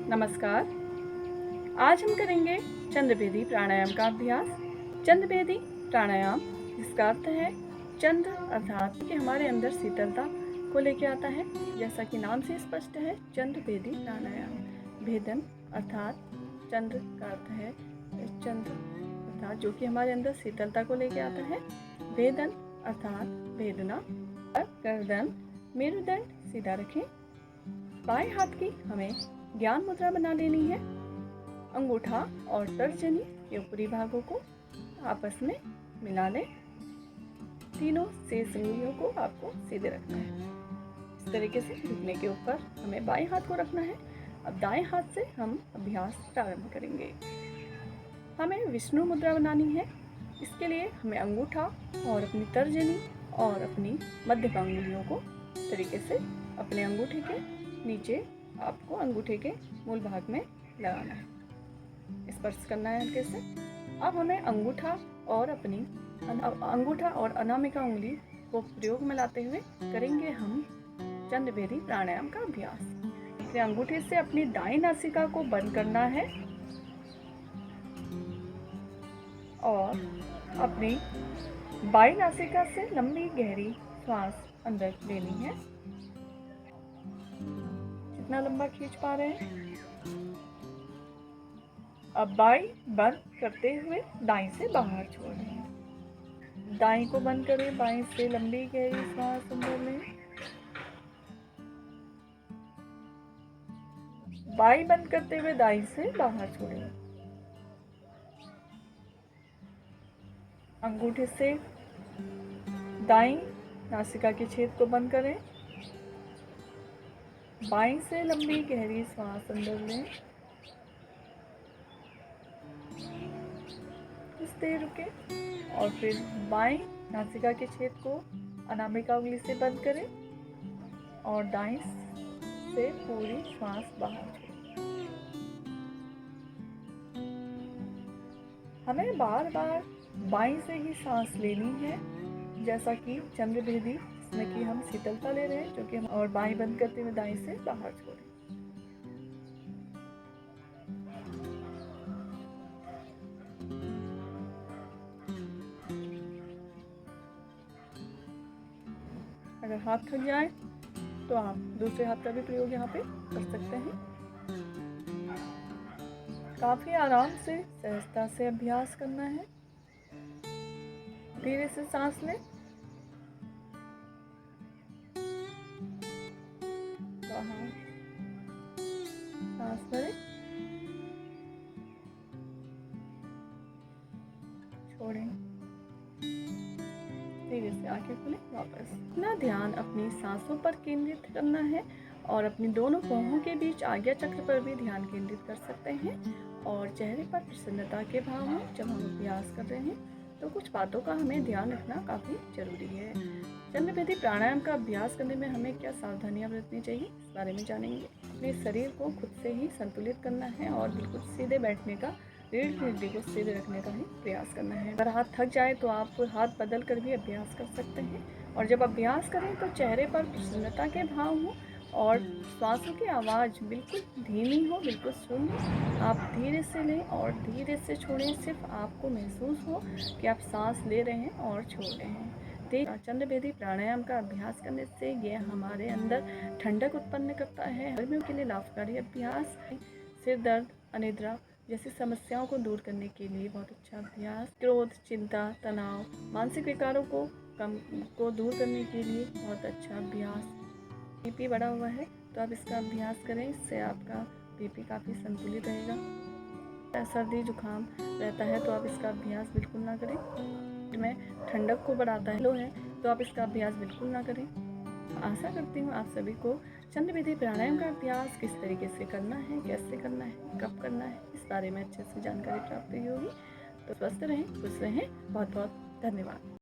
नमस्कार। आज हम करेंगे चंद्रभेदी प्राणायाम का अभ्यास। चंद्रभेदी प्राणायाम जिसका अर्थ है चंद्र अर्थात कि हमारे अंदर शीतलता को लेके आता है। जैसा कि नाम से स्पष्ट है, चंद्रभेदी प्राणायाम। भेदन अर्थात चंद्र का अर्थ है चंद्र अर्थात जो कि हमारे अंदर शीतलता को लेके आता है। भेदन अर्थात भेदना। गर्दन मेरुदंड सीधा रखें। बाएं हाथ की हमें ज्ञान मुद्रा बना लेनी है। अंगूठा और तर्जनी के ऊपरी भागों को आपस में मिला लें। तीनों शेष अंगुलियों को आपको सीधे रखना है। इस तरीके से घुटने के ऊपर हमें बाएं हाथ को रखना है। अब दाएं हाथ से हम अभ्यास प्रारंभ करेंगे। हमें विष्णु मुद्रा बनानी है। इसके लिए हमें अंगूठा और अपनी तर्जनी और अपनी मध्य अंगुलियों को तरीके से अपने अंगूठे के नीचे आपको अंगूठे के मूल भाग में लगाना है, स्पर्श करना है हल्के से। अब हमें अंगूठा और अनामिका उंगली को प्रयोग में लाते हुए करेंगे हम चंद्रभेदी प्राणायाम का अभ्यास। अपने अंगूठे से अपनी दाएं नासिका को बंद करना है और अपनी बाईं नासिका से लंबी गहरी श्वास अंदर लेनी है, जितना लंबा खींच पा रहे हैं। अब बाईं बंद करते हुए दाईं से बाहर छोड़ें। दाईं को बंद करें, बाईं से लंबी गहरी श्वास अंदर लें। बाईं बंद करते हुए दाईं से बाहर छोड़ें। अंगूठे से दाईं नासिका के छेद को बंद करें। बाईं से लंबी गहरी श्वास अंदर लें। कुछ देर रुकें और फिर बाईं नासिका के छेद को अनामिका उंगली से बंद करें और दाईं से पूरी श्वास बाहर छोड़ें। हमें बार बार बाईं से ही सांस लेनी है, जैसा कि चंद्रभेदी जिसमें कि हम शीतलता ले रहे हैं, जो कि हम और बाईं बंद करते हुए दाईं से बाहर छोड़ें। अगर हाथ थक जाए तो आप दूसरे हाथ का भी प्रयोग यहाँ पे कर सकते हैं। काफी आराम से सहजता से अभ्यास करना है। धीरे से सांस लें, बाहर सांस भरें, छोड़ें, धीरे से आंखें खोलें, वापस। अपना ध्यान अपनी सांसों पर केंद्रित करना है और अपनी दोनों भौहों के बीच आज्ञा चक्र पर भी ध्यान केंद्रित कर सकते हैं। और चेहरे पर प्रसन्नता के भाव हों जब हम अभ्यास कर रहे हैं, तो कुछ बातों का हमें ध्यान रखना काफ़ी जरूरी है। चंद्रभेदी प्राणायाम का अभ्यास करने में हमें क्या सावधानियां बरतनी चाहिए, इस बारे में जानेंगे। अपने शरीर को खुद से ही संतुलित करना है और बिल्कुल सीधे बैठने का, रीढ़ की हड्डी को सीधे रखने का ही प्रयास करना है। अगर हाथ थक जाए तो आप हाथ बदल कर भी अभ्यास कर सकते हैं। और जब अभ्यास करें तो चेहरे पर प्रसन्नता के भाव हों और श्वासों की आवाज़ बिल्कुल धीमी हो, बिल्कुल शून्य। आप धीरे से लें और धीरे से छोड़ें। सिर्फ आपको महसूस हो कि आप सांस ले रहे हैं और छोड़ रहे हैं। चंद्रभेदी प्राणायाम का अभ्यास करने से ये हमारे अंदर ठंडक उत्पन्न करता है। गर्मियों के लिए लाभकारी अभ्यास। सिर दर्द, अनिद्रा जैसी समस्याओं को दूर करने के लिए बहुत अच्छा अभ्यास। क्रोध, चिंता, तनाव, मानसिक विकारों को दूर करने के लिए बहुत अच्छा अभ्यास। बीपी बढ़ा हुआ है तो आप इसका अभ्यास करें, इससे आपका बीपी काफ़ी संतुलित रहेगा। सर्दी जुकाम रहता है तो आप इसका अभ्यास बिल्कुल ना करें। में ठंडक को बढ़ाता है, लो है तो आप इसका अभ्यास बिल्कुल ना करें। आशा करती हूँ आप सभी को चंद्रभेदी प्राणायाम का अभ्यास किस तरीके से करना है, कैसे करना है, कब करना है, इस बारे में अच्छे से जानकारी प्राप्त हुई होगी। तो स्वस्थ रहें, खुश रहें। बहुत बहुत धन्यवाद।